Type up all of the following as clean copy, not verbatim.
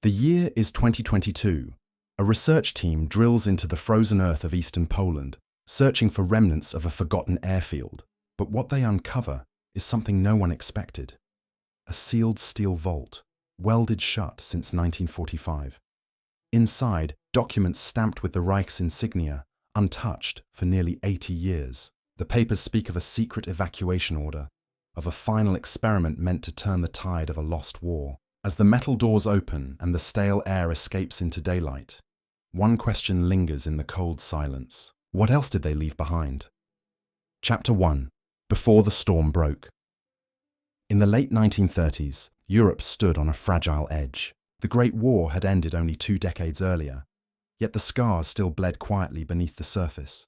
The year is 2022. A research team drills into the frozen earth of eastern Poland, searching for remnants of a forgotten airfield. But what they uncover is something no one expected. A sealed steel vault, welded shut since 1945. Inside, documents stamped with the Reich's insignia, untouched for nearly 80 years. The papers speak of a secret evacuation order, of a final experiment meant to turn the tide of a lost war. As the metal doors open and the stale air escapes into daylight, one question lingers in the cold silence. What else did they leave behind? Chapter 1. Before the storm broke. In the late 1930s, Europe stood on a fragile edge. The Great War had ended only 2 decades earlier, yet the scars still bled quietly beneath the surface.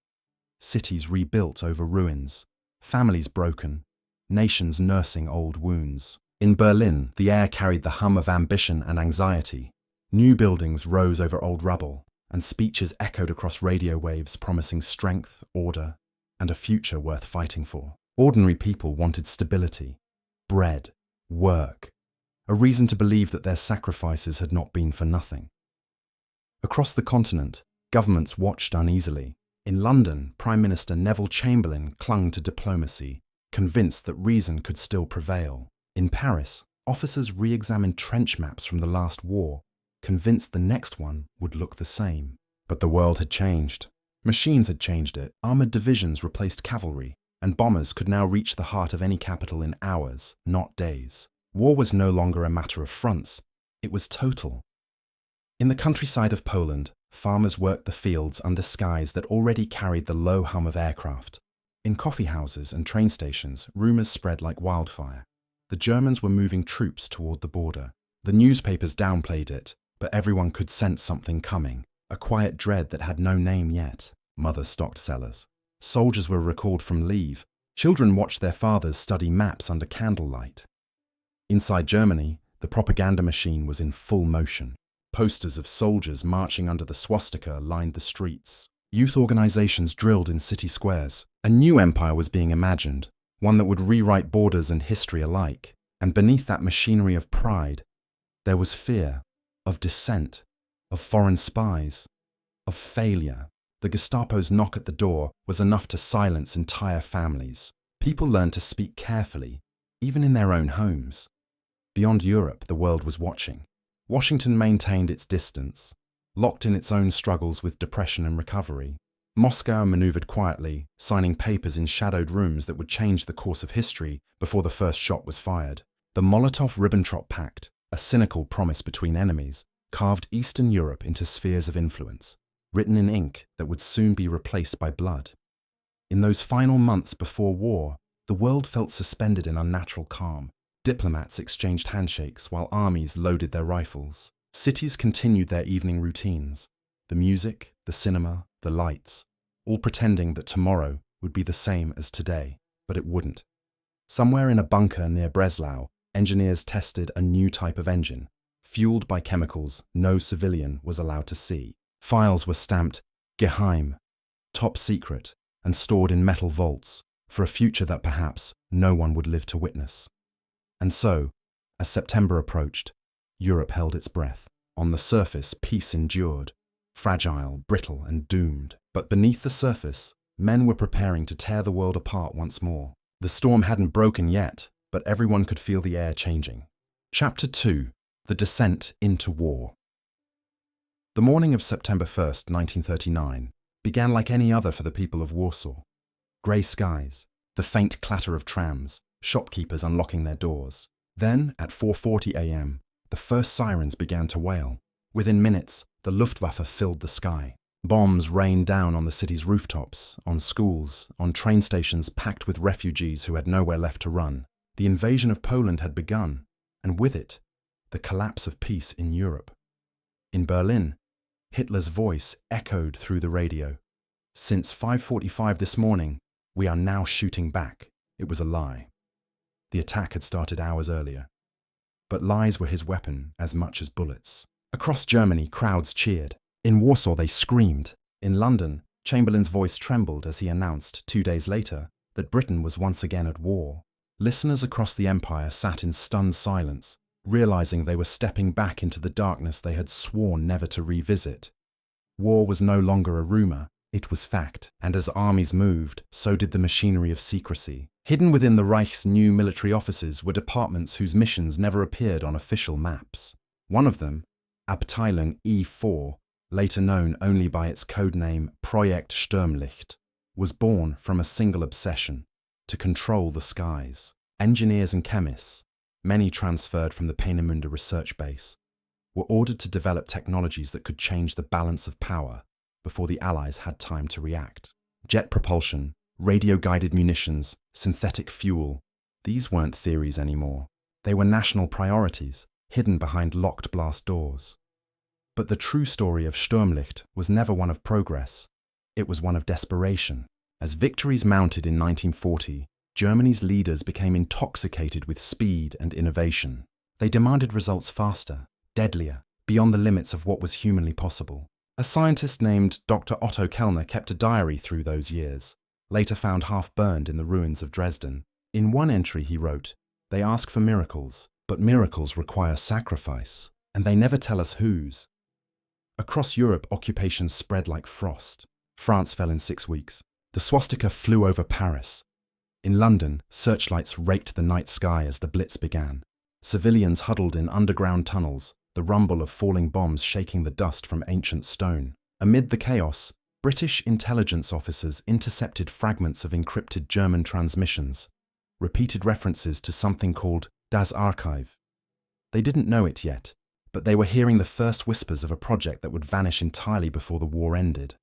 Cities rebuilt over ruins, families broken, nations nursing old wounds. In Berlin, the air carried the hum of ambition and anxiety. New buildings rose over old rubble, and speeches echoed across radio waves promising strength, order, and a future worth fighting for. Ordinary people wanted stability, bread, work, a reason to believe that their sacrifices had not been for nothing. Across the continent, governments watched uneasily. In London, Prime Minister Neville Chamberlain clung to diplomacy, convinced that reason could still prevail. In Paris, officers re-examined trench maps from the last war, convinced the next one would look the same. But the world had changed. Machines had changed it. Armoured divisions replaced cavalry, and bombers could now reach the heart of any capital in hours, not days. War was no longer a matter of fronts, it was total. In the countryside of Poland, farmers worked the fields under skies that already carried the low hum of aircraft. In coffee houses and train stations, rumours spread like wildfire. The Germans were moving troops toward the border. The newspapers downplayed it, but everyone could sense something coming, a quiet dread that had no name yet. Mothers stocked cellars. Soldiers were recalled from leave. Children watched their fathers study maps under candlelight. Inside Germany, the propaganda machine was in full motion. Posters of soldiers marching under the swastika lined the streets. Youth organizations drilled in city squares. A new empire was being imagined, one that would rewrite borders and history alike. And beneath that machinery of pride, there was fear, of dissent, of foreign spies, of failure. The Gestapo's knock at the door was enough to silence entire families. People learned to speak carefully, even in their own homes. Beyond Europe, the world was watching. Washington maintained its distance, locked in its own struggles with depression and recovery. Moscow maneuvered quietly, signing papers in shadowed rooms that would change the course of history before the first shot was fired. The Molotov-Ribbentrop Pact, a cynical promise between enemies, carved Eastern Europe into spheres of influence, written in ink that would soon be replaced by blood. In those final months before war, the world felt suspended in unnatural calm. Diplomats exchanged handshakes while armies loaded their rifles. Cities continued their evening routines. The music, the cinema, the lights, all pretending that tomorrow would be the same as today, but it wouldn't. Somewhere in a bunker near Breslau, engineers tested a new type of engine, fueled by chemicals no civilian was allowed to see. Files were stamped Geheim, top secret, and stored in metal vaults for a future that perhaps no one would live to witness. And so, as September approached, Europe held its breath. On the surface, peace endured, fragile, brittle, and doomed. But beneath the surface, men were preparing to tear the world apart once more. The storm hadn't broken yet, but everyone could feel the air changing. Chapter 2. The Descent into War. The morning of September 1st, 1939, began like any other for the people of Warsaw. Grey skies, the faint clatter of trams, shopkeepers unlocking their doors. Then, at 4:40 a.m., the first sirens began to wail. Within minutes, the Luftwaffe filled the sky. Bombs rained down on the city's rooftops, on schools, on train stations packed with refugees who had nowhere left to run. The invasion of Poland had begun, and with it, the collapse of peace in Europe. In Berlin, Hitler's voice echoed through the radio. "Since 5:45 this morning, we are now shooting back." It was a lie. The attack had started hours earlier. But lies were his weapon as much as bullets. Across Germany, crowds cheered. In Warsaw, they screamed. In London, Chamberlain's voice trembled as he announced 2 days later that Britain was once again at war. Listeners across the empire sat in stunned silence, realizing they were stepping back into the darkness they had sworn never to revisit. War was no longer a rumor, it was fact, and as armies moved, so did the machinery of secrecy. Hidden within the Reich's new military offices were departments whose missions never appeared on official maps. One of them, Abteilung E4, later known only by its codename Projekt Sturmlicht, was born from a single obsession: to control the skies. Engineers and chemists, many transferred from the Peenemünde research base, were ordered to develop technologies that could change the balance of power before the Allies had time to react. Jet propulsion, radio-guided munitions, synthetic fuel, these weren't theories anymore. They were national priorities, hidden behind locked blast doors. But the true story of Sturmlicht was never one of progress. It was one of desperation. As victories mounted in 1940, Germany's leaders became intoxicated with speed and innovation. They demanded results faster, deadlier, beyond the limits of what was humanly possible. A scientist named Dr. Otto Kellner kept a diary through those years, later found half-burned in the ruins of Dresden. In one entry he wrote, "They ask for miracles, but miracles require sacrifice, and they never tell us whose." Across Europe, occupations spread like frost. France fell in 6 weeks. The swastika flew over Paris. In London, searchlights raked the night sky as the Blitz began. Civilians huddled in underground tunnels, the rumble of falling bombs shaking the dust from ancient stone. Amid the chaos, British intelligence officers intercepted fragments of encrypted German transmissions, repeated references to something called Das Archive. They didn't know it yet, but they were hearing the first whispers of a project that would vanish entirely before the war ended.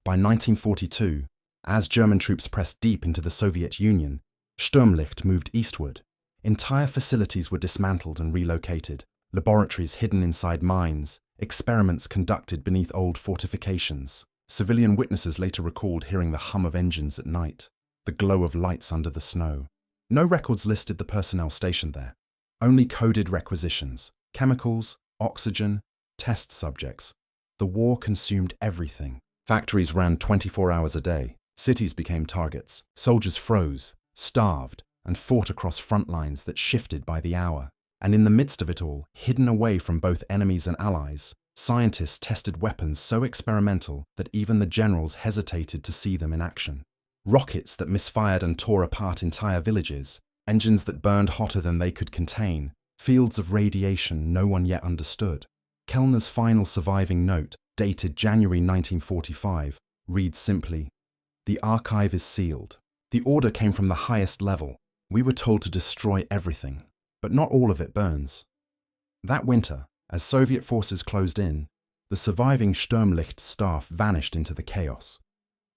By 1942, as German troops pressed deep into the Soviet Union, Sturmlicht moved eastward. Entire facilities were dismantled and relocated, laboratories hidden inside mines, experiments conducted beneath old fortifications. Civilian witnesses later recalled hearing the hum of engines at night, the glow of lights under the snow. No records listed the personnel stationed there, only coded requisitions, chemicals, oxygen, test subjects. The war consumed everything. Factories ran 24 hours a day. Cities became targets. Soldiers froze, starved, and fought across front lines that shifted by the hour. And in the midst of it all, hidden away from both enemies and allies, scientists tested weapons so experimental that even the generals hesitated to see them in action. Rockets that misfired and tore apart entire villages, engines that burned hotter than they could contain, fields of radiation no one yet understood. Kellner's final surviving note, dated January 1945, reads simply, "The archive is sealed. The order came from the highest level. We were told to destroy everything, but not all of it burns." That winter, as Soviet forces closed in, the surviving Sturmlicht staff vanished into the chaos.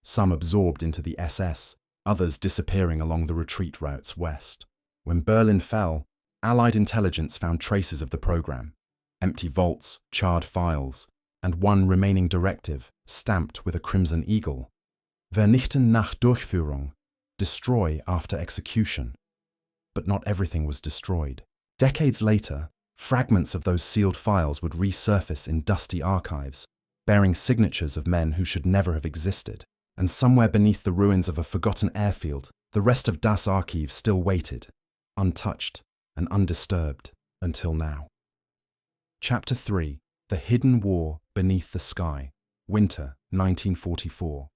Some absorbed into the SS, others disappearing along the retreat routes west. When Berlin fell, Allied intelligence found traces of the program: empty vaults, charred files, and one remaining directive, stamped with a crimson eagle. Vernichten nach Durchführung, destroy after execution. But not everything was destroyed. Decades later, fragments of those sealed files would resurface in dusty archives, bearing signatures of men who should never have existed. And somewhere beneath the ruins of a forgotten airfield, the rest of Das Archive still waited, untouched and undisturbed, until now. Chapter 3. The Hidden War Beneath the Sky. Winter, 1944.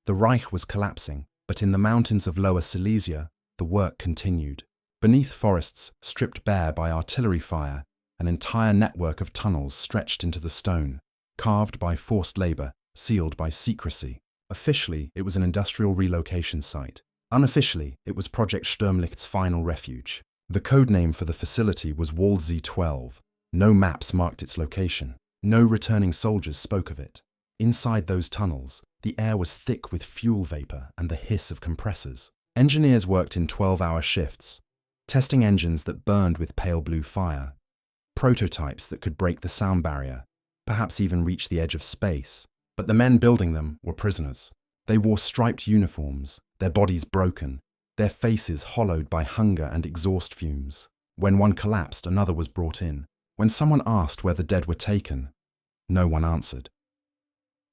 The Reich was collapsing, but in the mountains of Lower Silesia, the work continued. Beneath forests stripped bare by artillery fire, an entire network of tunnels stretched into the stone, carved by forced labor, sealed by secrecy. Officially, it was an industrial relocation site. Unofficially, it was Project Sturmlicht's final refuge. The codename for the facility was Waldsee 12. No maps marked its location. No returning soldiers spoke of it. Inside those tunnels, the air was thick with fuel vapor and the hiss of compressors. Engineers worked in 12-hour shifts, testing engines that burned with pale blue fire, prototypes that could break the sound barrier, perhaps even reach the edge of space. But the men building them were prisoners. They wore striped uniforms, their bodies broken, their faces hollowed by hunger and exhaust fumes. When one collapsed, another was brought in. When someone asked where the dead were taken, no one answered.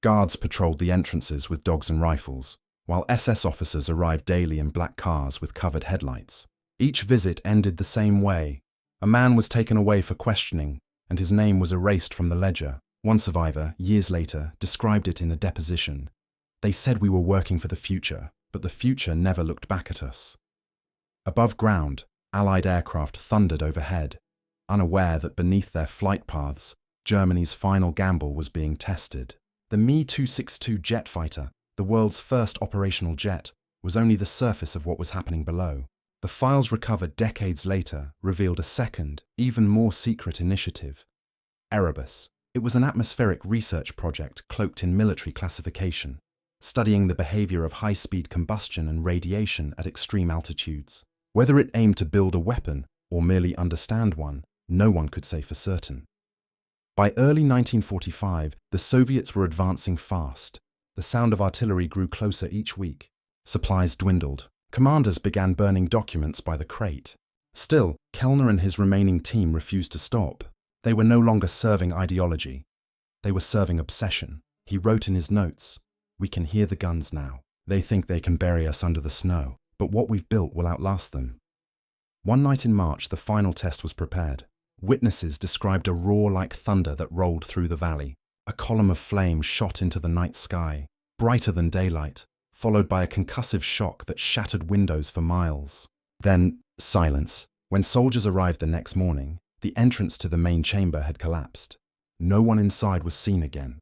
Guards patrolled the entrances with dogs and rifles, while SS officers arrived daily in black cars with covered headlights. Each visit ended the same way: A man was taken away for questioning, and his name was erased from the ledger. One survivor, years later, described it in a deposition. They said we were working for the future, but the future never looked back at us. Above ground, Allied aircraft thundered overhead, unaware that beneath their flight paths, Germany's final gamble was being tested. The Me-262 jet fighter, the world's first operational jet, was only the surface of what was happening below. The files recovered decades later revealed a second, even more secret initiative. Erebus. It was an atmospheric research project cloaked in military classification, studying the behavior of high-speed combustion and radiation at extreme altitudes. Whether it aimed to build a weapon or merely understand one, no one could say for certain. By early 1945, the Soviets were advancing fast. The sound of artillery grew closer each week. Supplies dwindled. Commanders began burning documents by the crate. Still, Kellner and his remaining team refused to stop. They were no longer serving ideology. They were serving obsession. He wrote in his notes, "We can hear the guns now. They think they can bury us under the snow, but what we've built will outlast them." One night in March, the final test was prepared. Witnesses described a roar like thunder that rolled through the valley. A column of flame shot into the night sky, brighter than daylight, followed by a concussive shock that shattered windows for miles. Then, silence. When soldiers arrived the next morning, the entrance to the main chamber had collapsed. No one inside was seen again.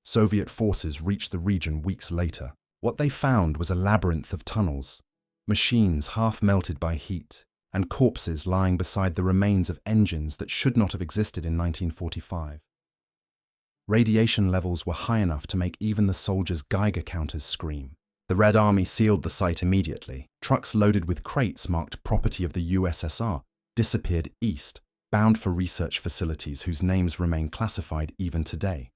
Soviet forces reached the region weeks later. What they found was a labyrinth of tunnels, machines half melted by heat, and corpses lying beside the remains of engines that should not have existed in 1945. Radiation levels were high enough to make even the soldiers' Geiger counters scream. The Red Army sealed the site immediately. Trucks loaded with crates marked property of the USSR disappeared east, bound for research facilities whose names remain classified even today.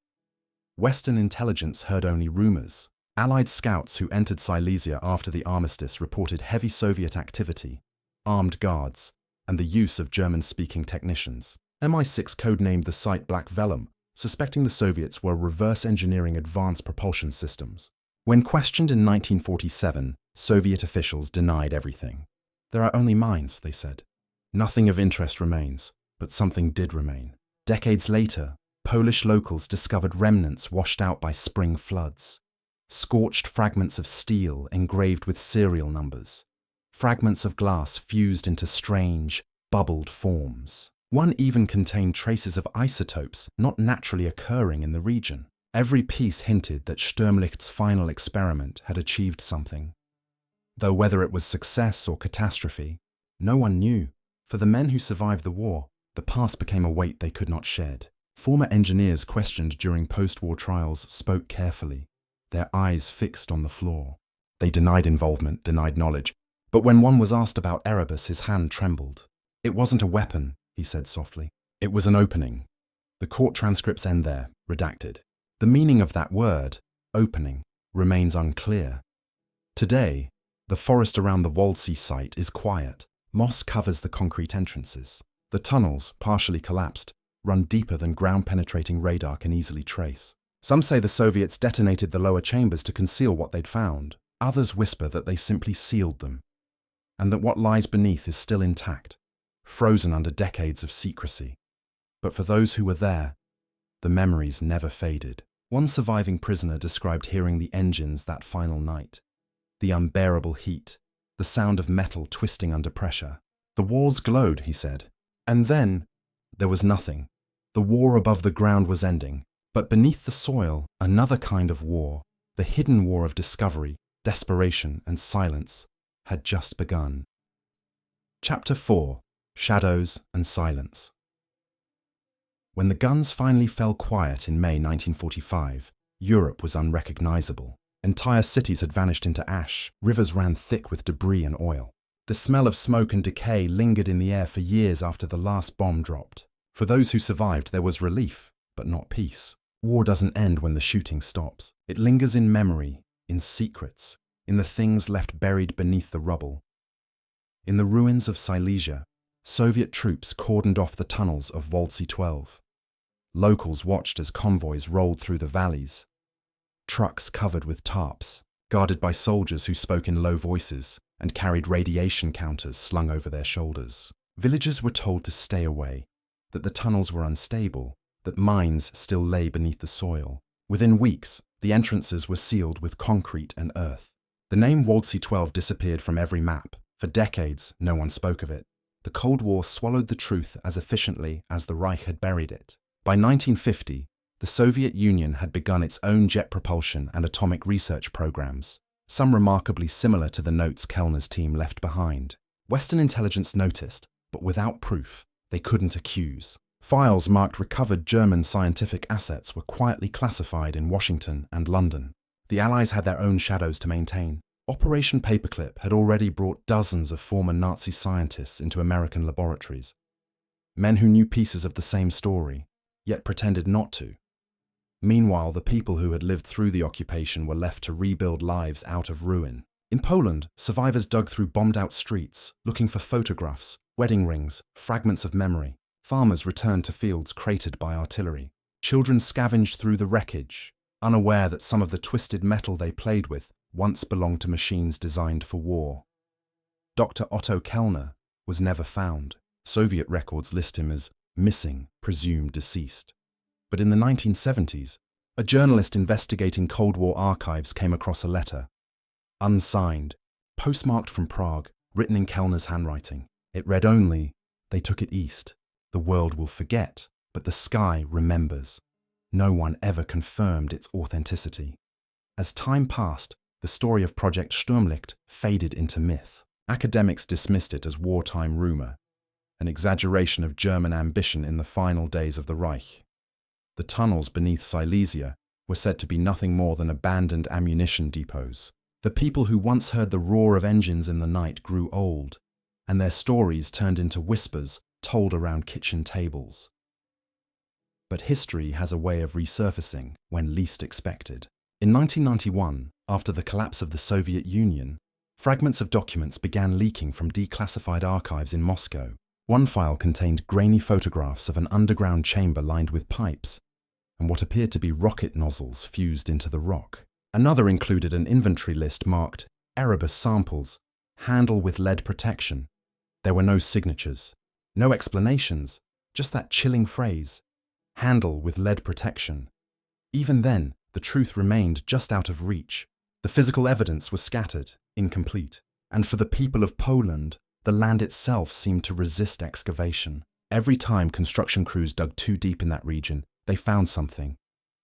Western intelligence heard only rumors. Allied scouts who entered Silesia after the armistice reported heavy Soviet activity, armed guards, and the use of German-speaking technicians. MI6 codenamed the site Black Vellum, suspecting the Soviets were reverse engineering advanced propulsion systems. When questioned in 1947, Soviet officials denied everything. "There are only mines," they said. Nothing of interest remains, but something did remain. Decades later, Polish locals discovered remnants washed out by spring floods. Scorched fragments of steel engraved with serial numbers. Fragments of glass fused into strange, bubbled forms. One even contained traces of isotopes not naturally occurring in the region. Every piece hinted that Sturmlicht's final experiment had achieved something. Though whether it was success or catastrophe, no one knew. For the men who survived the war, the past became a weight they could not shed. Former engineers questioned during post-war trials spoke carefully, their eyes fixed on the floor. They denied involvement, denied knowledge, but when one was asked about Erebus, his hand trembled. "It wasn't a weapon," he said softly. "It was an opening." The court transcripts end there, redacted. The meaning of that word, opening, remains unclear. Today, the forest around the WWII site is quiet. Moss covers the concrete entrances. The tunnels, partially collapsed, run deeper than ground-penetrating radar can easily trace. Some say the Soviets detonated the lower chambers to conceal what they'd found. Others whisper that they simply sealed them, and that what lies beneath is still intact, frozen under decades of secrecy. But for those who were there, the memories never faded. One surviving prisoner described hearing the engines that final night, the unbearable heat, the sound of metal twisting under pressure. "The walls glowed," he said. And then, there was nothing. The war above the ground was ending, but beneath the soil, another kind of war, the hidden war of discovery, desperation, and silence, had just begun. Chapter 4: Shadows and Silence. When the guns finally fell quiet in May 1945, Europe was unrecognizable. Entire cities had vanished into ash, rivers ran thick with debris and oil. The smell of smoke and decay lingered in the air for years after the last bomb dropped. For those who survived, there was relief, but not peace. War doesn't end when the shooting stops. It lingers in memory, in secrets, in the things left buried beneath the rubble. In the ruins of Silesia, Soviet troops cordoned off the tunnels of WWII 12. Locals watched as convoys rolled through the valleys. Trucks covered with tarps, guarded by soldiers who spoke in low voices and carried radiation counters slung over their shoulders. Villagers were told to stay away, that the tunnels were unstable, that mines still lay beneath the soil. Within weeks, the entrances were sealed with concrete and earth. The name WWII 12 disappeared from every map. For decades, no one spoke of it. The Cold War swallowed the truth as efficiently as the Reich had buried it. By 1950, the Soviet Union had begun its own jet propulsion and atomic research programs, some remarkably similar to the notes Kellner's team left behind. Western intelligence noticed, but without proof, they couldn't accuse. Files marked recovered German scientific assets were quietly classified in Washington and London. The Allies had their own shadows to maintain. Operation Paperclip had already brought dozens of former Nazi scientists into American laboratories. Men who knew pieces of the same story, yet pretended not to. Meanwhile, the people who had lived through the occupation were left to rebuild lives out of ruin. In Poland, survivors dug through bombed-out streets, looking for photographs, wedding rings, fragments of memory. Farmers returned to fields cratered by artillery. Children scavenged through the wreckage, unaware that some of the twisted metal they played with once belonged to machines designed for war. Dr. Otto Kellner was never found. Soviet records list him as missing, presumed deceased. But in the 1970s, a journalist investigating Cold War archives came across a letter, unsigned, postmarked from Prague, written in Kellner's handwriting. It read only, "They took it east. The world will forget, but the sky remembers." No one ever confirmed its authenticity. As time passed, the story of Project Sturmlicht faded into myth. Academics dismissed it as wartime rumor, an exaggeration of German ambition in the final days of the Reich. The tunnels beneath Silesia were said to be nothing more than abandoned ammunition depots. The people who once heard the roar of engines in the night grew old, and their stories turned into whispers told around kitchen tables. But history has a way of resurfacing when least expected. In 1991, after the collapse of the Soviet Union, fragments of documents began leaking from declassified archives in Moscow. One file contained grainy photographs of an underground chamber lined with pipes and what appeared to be rocket nozzles fused into the rock. Another included an inventory list marked Erebus samples, handle with lead protection. There were no signatures, no explanations, just that chilling phrase, handle with lead protection. Even then, the truth remained just out of reach. The physical evidence was scattered, incomplete. And for the people of Poland, the land itself seemed to resist excavation. Every time construction crews dug too deep in that region, they found something.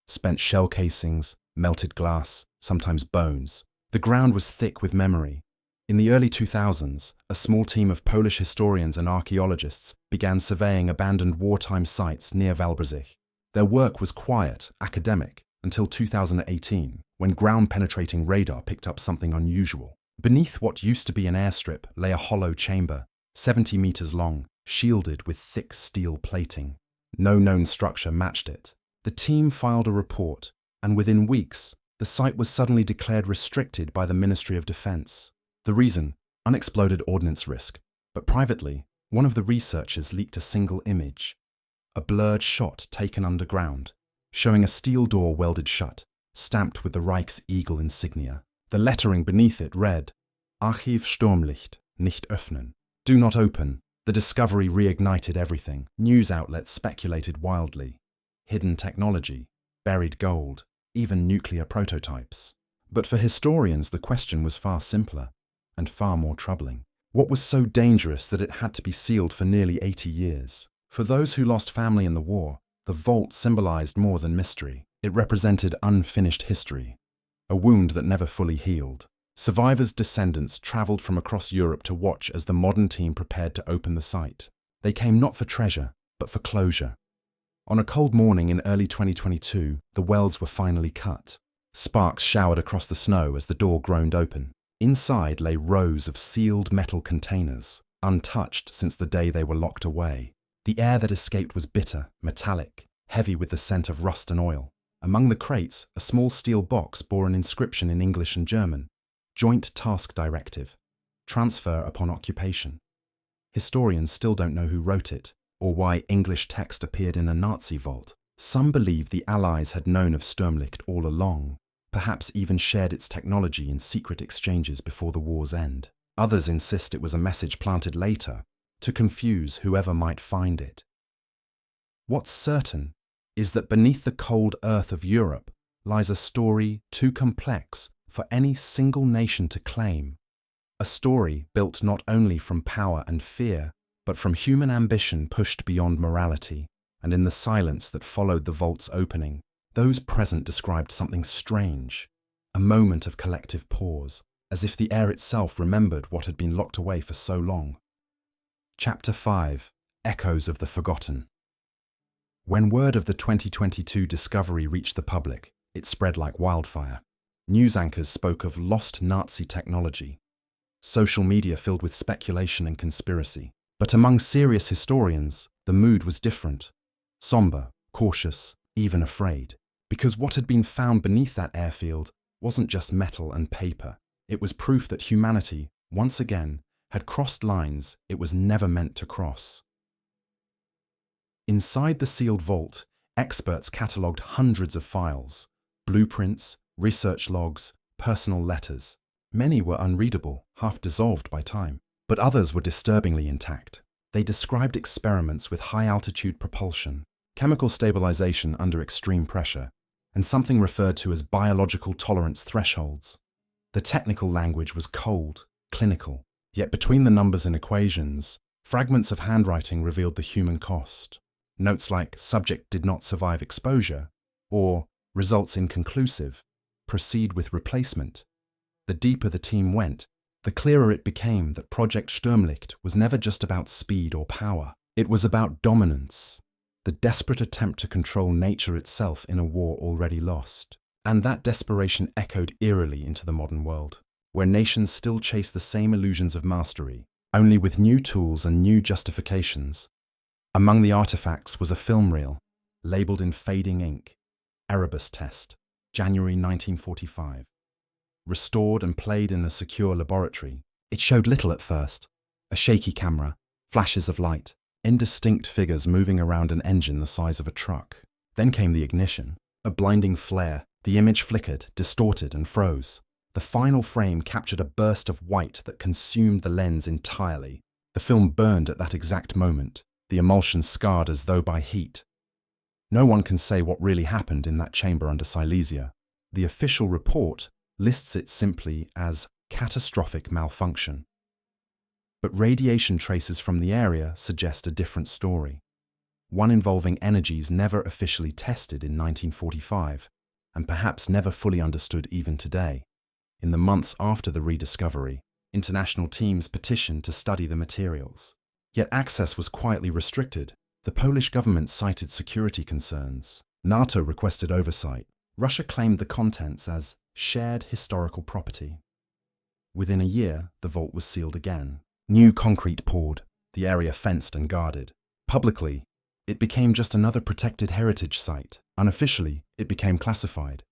Spent shell casings, melted glass, sometimes bones. The ground was thick with memory. In the early 2000s, a small team of Polish historians and archaeologists began surveying abandoned wartime sites near Wałbrzych. Their work was quiet, academic, until 2018, when ground-penetrating radar picked up something unusual. Beneath what used to be an airstrip lay a hollow chamber, 70 meters long, shielded with thick steel plating. No known structure matched it. The team filed a report, and within weeks, the site was suddenly declared restricted by the Ministry of Defense. The reason? Unexploded ordnance risk. But privately, one of the researchers leaked a single image, a blurred shot taken underground, showing a steel door welded shut, stamped with the Reich's eagle insignia. The lettering beneath it read, Archiv Sturmlicht, nicht öffnen. Do not open. The discovery reignited everything. News outlets speculated wildly. Hidden technology, buried gold, even nuclear prototypes. But for historians, the question was far simpler and far more troubling. What was so dangerous that it had to be sealed for nearly 80 years? For those who lost family in the war, the vault symbolized more than mystery. It represented unfinished history, a wound that never fully healed. Survivors' descendants traveled from across Europe to watch as the modern team prepared to open the site. They came not for treasure, but for closure. On a cold morning in early 2022, the welds were finally cut. Sparks showered across the snow as the door groaned open. Inside lay rows of sealed metal containers, untouched since the day they were locked away. The air that escaped was bitter, metallic, heavy with the scent of rust and oil. Among the crates, a small steel box bore an inscription in English and German, Joint Task Directive, Transfer upon Occupation. Historians still don't know who wrote it, or why English text appeared in a Nazi vault. Some believe the Allies had known of Sturmlicht all along, perhaps even shared its technology in secret exchanges before the war's end. Others insist it was a message planted later, to confuse whoever might find it. What's certain is that beneath the cold earth of Europe lies a story too complex for any single nation to claim. A story built not only from power and fear, but from human ambition pushed beyond morality. And in the silence that followed the vault's opening, those present described something strange, a moment of collective pause, as if the air itself remembered what had been locked away for so long. Chapter 5: Echoes of the Forgotten. When word of the 2022 discovery reached the public, it spread like wildfire. News anchors spoke of lost Nazi technology, social media filled with speculation and conspiracy. But among serious historians, the mood was different. Somber, cautious, even afraid. Because what had been found beneath that airfield wasn't just metal and paper. It was proof that humanity, once again, had crossed lines it was never meant to cross. Inside the sealed vault, experts catalogued hundreds of files, blueprints, research logs, personal letters. Many were unreadable, half dissolved by time, but others were disturbingly intact. They described experiments with high-altitude propulsion, chemical stabilization under extreme pressure, and something referred to as biological tolerance thresholds. The technical language was cold, clinical, yet between the numbers and equations, fragments of handwriting revealed the human cost. Notes like "subject did not survive exposure" or "results inconclusive, proceed with replacement." The deeper the team went, the clearer it became that Project Sturmlicht was never just about speed or power. It was about dominance, the desperate attempt to control nature itself in a war already lost. And that desperation echoed eerily into the modern world, where nations still chase the same illusions of mastery, only with new tools and new justifications. Among the artifacts was a film reel, labeled in fading ink, Erebus Test, January 1945. Restored and played in a secure laboratory, it showed little at first. A shaky camera, flashes of light, indistinct figures moving around an engine the size of a truck. Then came the ignition, a blinding flare. The image flickered, distorted, and froze. The final frame captured a burst of white that consumed the lens entirely. The film burned at that exact moment, the emulsion scarred as though by heat. No one can say what really happened in that chamber under Silesia. The official report lists it simply as catastrophic malfunction. But radiation traces from the area suggest a different story, one involving energies never officially tested in 1945, and perhaps never fully understood even today. In the months after the rediscovery, international teams petitioned to study the materials. Yet access was quietly restricted. The Polish government cited security concerns. NATO requested oversight. Russia claimed the contents as shared historical property. Within a year, the vault was sealed again. New concrete poured, the area fenced and guarded. Publicly, it became just another protected heritage site. Unofficially, it became classified.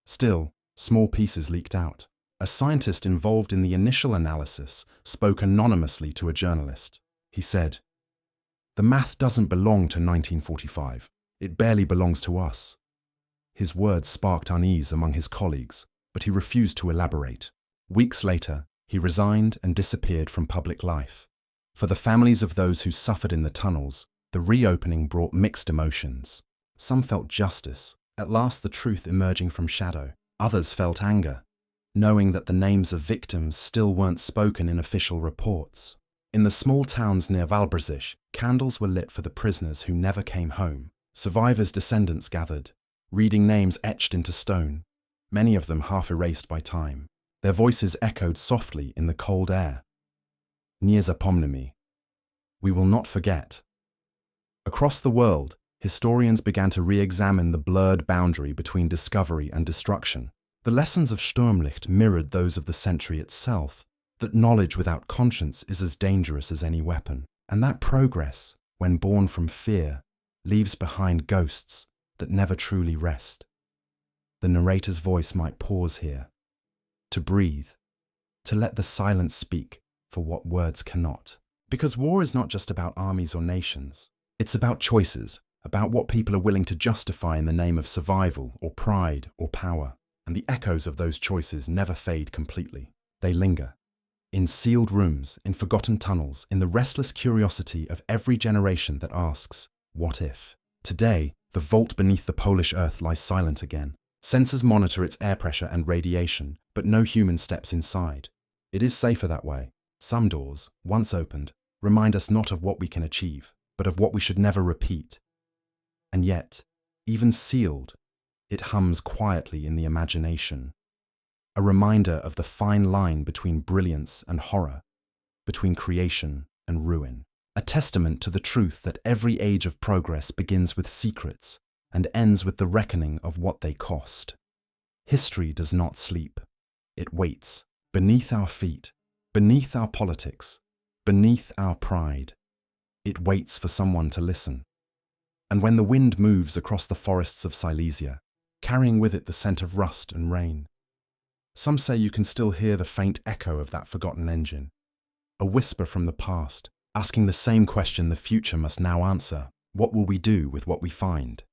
Still, small pieces leaked out. A scientist involved in the initial analysis spoke anonymously to a journalist. He said, "The math doesn't belong to 1945. It barely belongs to us." His words sparked unease among his colleagues, but he refused to elaborate. Weeks later, he resigned and disappeared from public life. For the families of those who suffered in the tunnels, the reopening brought mixed emotions. Some felt justice, at last the truth emerging from shadow. Others felt anger, knowing that the names of victims still weren't spoken in official reports. In the small towns near Walbrzych, candles were lit for the prisoners who never came home. Survivors' descendants gathered, reading names etched into stone, many of them half erased by time. Their voices echoed softly in the cold air. "Nie zapomnimy." We will not forget. Across the world, historians began to re-examine the blurred boundary between discovery and destruction. The lessons of Sturmlicht mirrored those of the century itself, that knowledge without conscience is as dangerous as any weapon, and that progress, when born from fear, leaves behind ghosts that never truly rest. The narrator's voice might pause here, to breathe, to let the silence speak for what words cannot. Because war is not just about armies or nations. It's about choices, about what people are willing to justify in the name of survival or pride or power. And the echoes of those choices never fade completely. They linger. in sealed rooms, in forgotten tunnels, in the restless curiosity of every generation that asks, what if? Today, the vault beneath the Polish earth lies silent again. Sensors monitor its air pressure and radiation, but no human steps inside. It is safer that way. Some doors, once opened, remind us not of what we can achieve, but of what we should never repeat. And yet, even sealed, it hums quietly in the imagination. A reminder of the fine line between brilliance and horror, between creation and ruin. A testament to the truth that every age of progress begins with secrets and ends with the reckoning of what they cost. History does not sleep. It waits, beneath our feet, beneath our politics, beneath our pride. It waits for someone to listen. And when the wind moves across the forests of Silesia, carrying with it the scent of rust and rain, some say you can still hear the faint echo of that forgotten engine, a whisper from the past, asking the same question the future must now answer: what will we do with what we find?